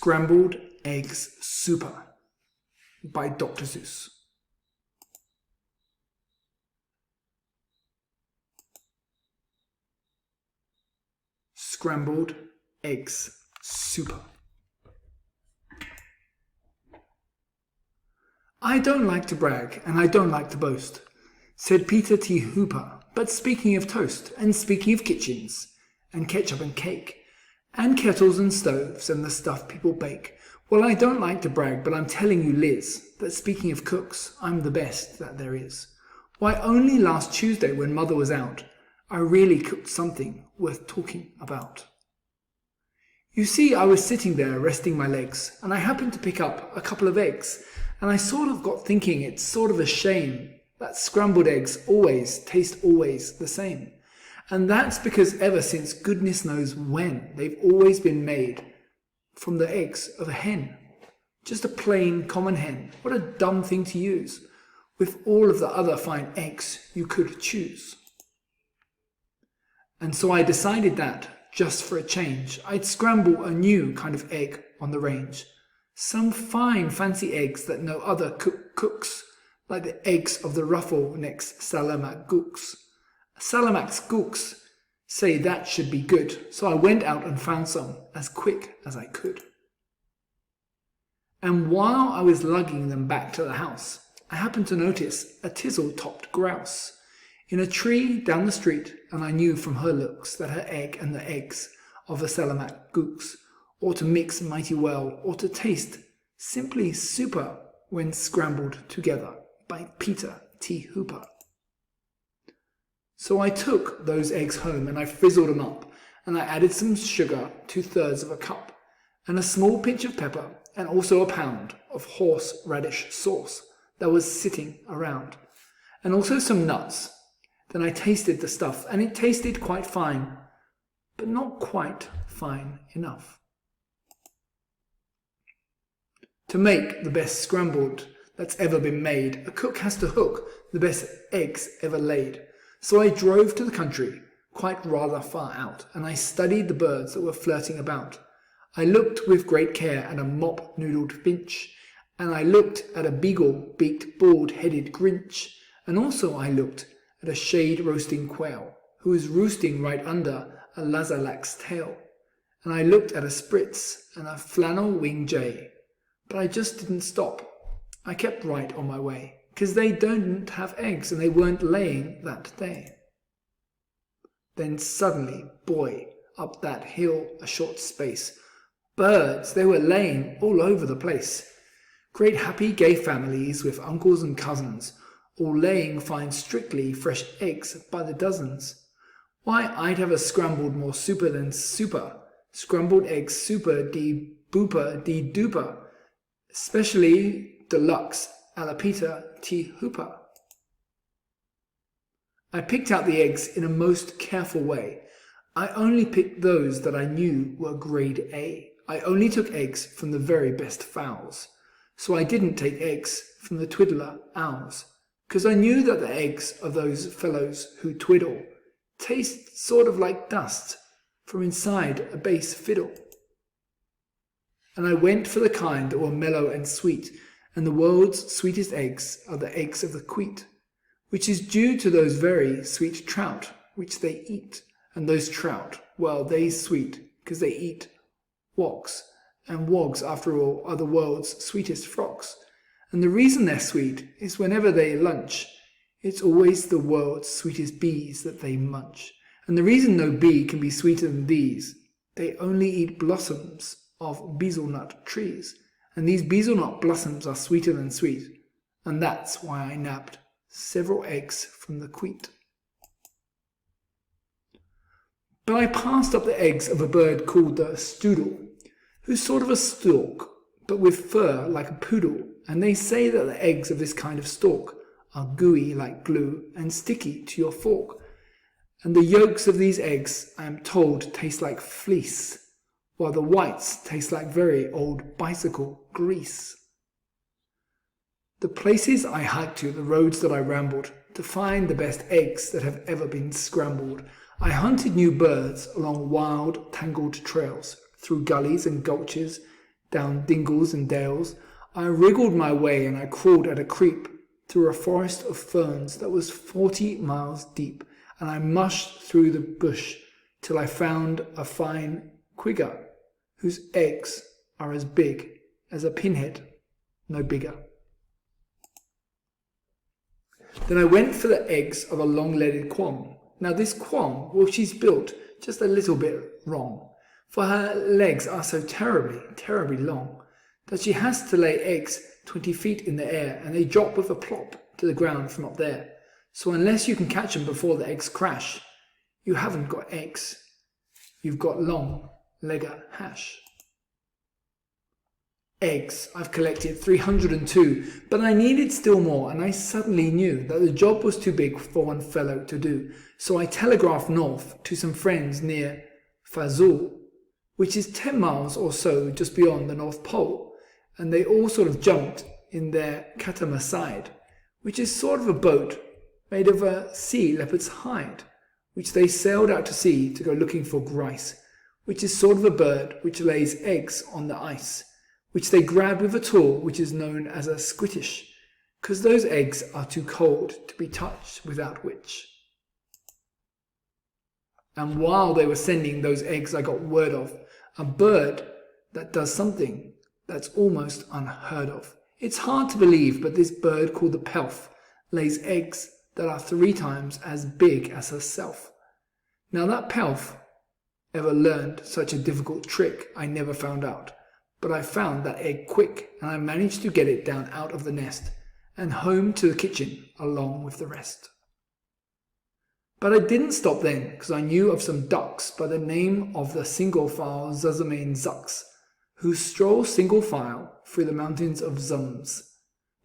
Scrambled Eggs Super by Dr Seuss. Scrambled Eggs Super. I don't like to brag, and I don't like to boast, said Peter T. Hooper. But speaking of toast, and speaking of kitchens, and ketchup and cake, and kettles and stoves, and the stuff people bake, well, I don't like to brag, but I'm telling you, Liz, that speaking of cooks, I'm the best that there is. Why, only last Tuesday, when Mother was out, I really cooked something worth talking about. You see, I was sitting there resting my legs, and I happened to pick up a couple of eggs, and I sort of got thinking it's sort of a shame that scrambled eggs taste always the same. And that's because ever since goodness knows when, they've always been made from the eggs of a hen. Just a plain common hen. What a dumb thing to use, with all of the other fine eggs you could choose. And so I decided that, just for a change, I'd scramble a new kind of egg on the range. Some fine fancy eggs that no other cooks, like the eggs of the ruffle-necked Salamac gooks. Salamac's gooks say that should be good, so I went out and found some as quick as I could. And while I was lugging them back to the house, I happened to notice a tizzle-topped grouse in a tree down the street, and I knew from her looks that her egg and the eggs of the Salamac gooks ought to mix mighty well, or to taste simply super when scrambled together by Peter T. Hooper. So I took those eggs home and I frizzled them up, and I added some sugar, 2/3 of a cup, and a small pinch of pepper, and also a pound of horseradish sauce that was sitting around, and also some nuts. Then I tasted the stuff, and it tasted quite fine, but not quite fine enough. To make the best scrambled that's ever been made, a cook has to hook the best eggs ever laid. So I drove to the country, quite rather far out, and I studied the birds that were flirting about. I looked with great care at a mop-noodled finch, and I looked at a beagle-beaked, bald-headed grinch, and also I looked at a shade-roasting quail, who was roosting right under a lazarlac's tail, and I looked at a spritz and a flannel-winged jay. But I just didn't stop. I kept right on my way, because they don't have eggs and they weren't laying that day. Then suddenly, boy, up that hill a short space, birds, they were laying all over the place. Great happy gay families with uncles and cousins, all laying fine strictly fresh eggs by the dozens. Why, I'd have a scrambled more super than super, scrambled eggs super de booper de duper, especially deluxe a la Peter T. Hooper. I picked out the eggs in a most careful way. I only picked those that I knew were grade A. I only took eggs from the very best fowls. So I didn't take eggs from the twiddler owls, because I knew that the eggs of those fellows who twiddle taste sort of like dust from inside a bass fiddle. And I went for the kind that were mellow and sweet, and the world's sweetest eggs are the eggs of the queet, which is due to those very sweet trout which they eat. And those trout, well, they sweet, because they eat wogs, and wogs, after all, are the world's sweetest frogs. And the reason they're sweet is whenever they lunch, it's always the world's sweetest bees that they munch. And the reason no bee can be sweeter than these, they only eat blossoms of bezelnut trees, and these bezelnut blossoms are sweeter than sweet, and that's why I nabbed several eggs from the queet. But I passed up the eggs of a bird called the stoodle, who's sort of a stork, but with fur like a poodle, and they say that the eggs of this kind of stork are gooey like glue and sticky to your fork, and the yolks of these eggs, I am told, taste like fleece, while the whites taste like very old bicycle grease. The places I hiked to, the roads that I rambled, to find the best eggs that have ever been scrambled, I hunted new birds along wild, tangled trails, through gullies and gulches, down dingles and dales. I wriggled my way and I crawled at a creep through a forest of ferns that was 40 miles deep, and I mushed through the bush till I found a fine quigger whose eggs are as big as a pinhead, no bigger. Then I went for the eggs of a long-legged quam. Now this quam, well, she's built just a little bit wrong, for her legs are so terribly long, that she has to lay eggs 20 feet in the air, and they drop with a plop to the ground from up there. So unless you can catch them before the eggs crash, you haven't got eggs. You've got long-legger hash. Eggs, I've collected 302, but I needed still more, and I suddenly knew that the job was too big for one fellow to do. So I telegraphed north to some friends near Fazul, which is 10 miles or so just beyond the North Pole, and they all sort of jumped in their catamasside, which is sort of a boat made of a sea leopard's hide, which they sailed out to sea to go looking for grice, which is sort of a bird which lays eggs on the ice, which they grab with a tool which is known as a squittish, because those eggs are too cold to be touched without which. And while they were sending those eggs, I got word of a bird that does something that's almost unheard of. It's hard to believe, but this bird called the pelf lays eggs that are 3 times as big as herself. Now that pelf ever learned such a difficult trick, I never found out. But I found that egg quick, and I managed to get it down out of the nest and home to the kitchen along with the rest. But I didn't stop then, because I knew of some ducks by the name of the single file Zuzamane Zucks, who stroll single file through the mountains of Zums,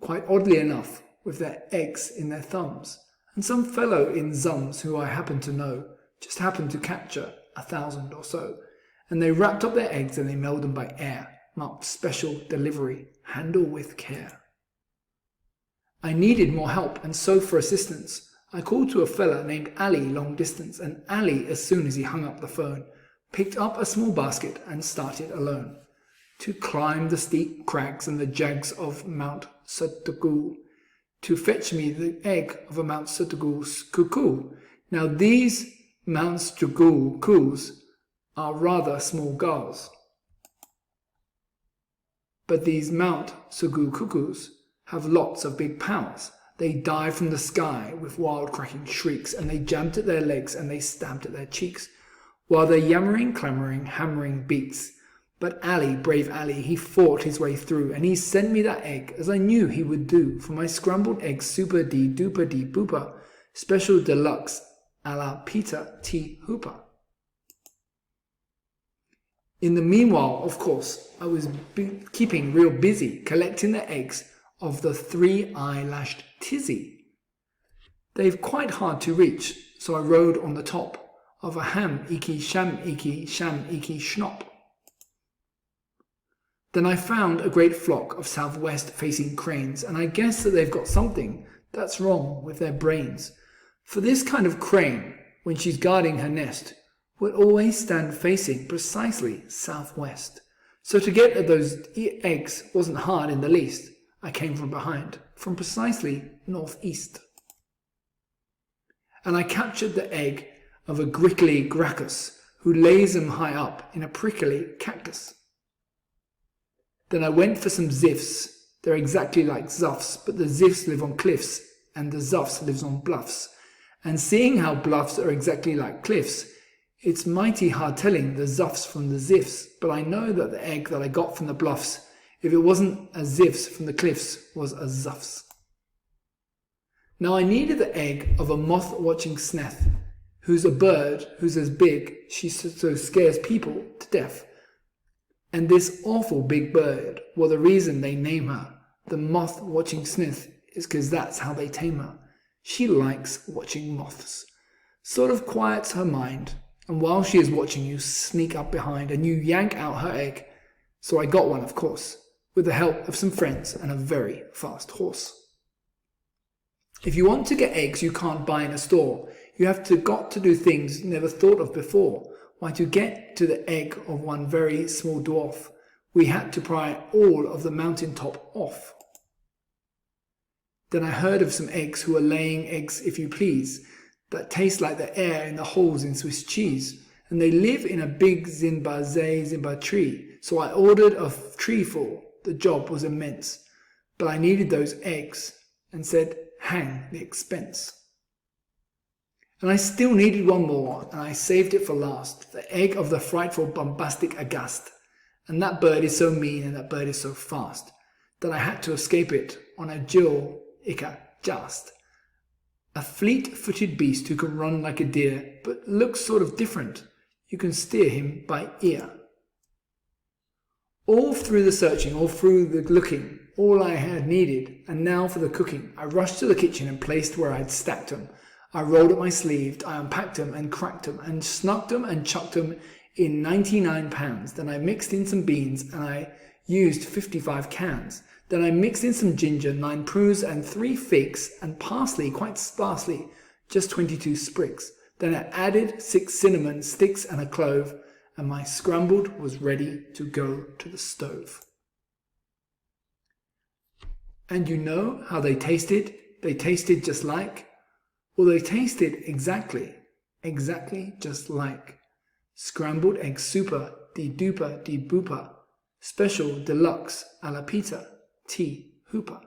quite oddly enough, with their eggs in their thumbs. And some fellow in Zums who I happen to know just happened to capture 1,000 or so, and they wrapped up their eggs and they mailed them by air, marked special delivery, handle with care. I needed more help, and so for assistance, I called to a fella named Ali long distance, and Ali, as soon as he hung up the phone, picked up a small basket and started alone to climb the steep crags and the jags of Mount Sutagul to fetch me the egg of a Mount Sutagul's cuckoo. Now these Mount Sutagul cuckoos are rather small gulls, but these Mount Sutagul cuckoos have lots of big powers. They dive from the sky with wild cracking shrieks, and they jammed at their legs and they stamped at their cheeks, while their yammering, clamouring, hammering beats. But Ali, brave Ali, he fought his way through, and he sent me that egg, as I knew he would do, for my Scrambled Eggs Super D Duper D Booper, Special Deluxe a la Peter T. Hooper. In the meanwhile, of course, I was keeping real busy collecting the eggs of the 3-eyelashed tizzy. They're quite hard to reach, so I rode on the top of a ham-eeky, sham-eeky, sham-eeky schnop. Then I found a great flock of southwest-facing cranes, and I guess that they've got something that's wrong with their brains. For this kind of crane, when she's guarding her nest, will always stand facing precisely southwest. So to get at those eggs wasn't hard in the least. I came from behind, from precisely northeast. And I captured the egg of a grickly gracchus, who lays them high up in a prickly cactus. Then I went for some ziffs. They're exactly like zuffs, but the ziffs live on cliffs, and the zuffs lives on bluffs. And seeing how bluffs are exactly like cliffs, it's mighty hard telling the zuffs from the ziffs, but I know that the egg that I got from the bluffs, if it wasn't a ziffs from the cliffs, was a zuffs. Now I needed the egg of a moth-watching sneth, who's a bird who's as big, she so scares people to death. And this awful big bird, well, the reason they name her the moth-watching sneth is because that's how they tame her. She likes watching moths, sort of quiets her mind, and while she is watching you sneak up behind and you yank out her egg. So I got one, of course, with the help of some friends and a very fast horse. If you want to get eggs you can't buy in a store, you have got to do things never thought of before. Why, to get to the egg of one very small dwarf, we had to pry all of the mountain top off. Then I heard of some eggs who were laying eggs, if you please, that taste like the air in the holes in Swiss cheese, and they live in a big Zimba tree, so I ordered a tree full. The job was immense, but I needed those eggs, and said, hang the expense. And I still needed one more, and I saved it for last, the egg of the frightful bombastic Agast. And that bird is so mean and that bird is so fast, that I had to escape it on a Jill just. A fleet-footed beast who can run like a deer, but looks sort of different. You can steer him by ear. All through the searching, all through the looking, all I had needed, and now for the cooking. I rushed to the kitchen and placed where I'd stacked them. I rolled up my sleeve, I unpacked them and cracked them, and snuck them and chucked them in 99 pounds. Then I mixed in some beans, and I used 55 cans. Then I mixed in some ginger, 9 prunes and 3 figs, and parsley, quite sparsely, just 22 sprigs. Then I added 6 cinnamon sticks and a clove, and my scrambled was ready to go to the stove. And you know how they tasted? They tasted just like, well, they tasted exactly just like Scrambled Egg Super, de duper, de booper, special deluxe a la pizza, tea hooper.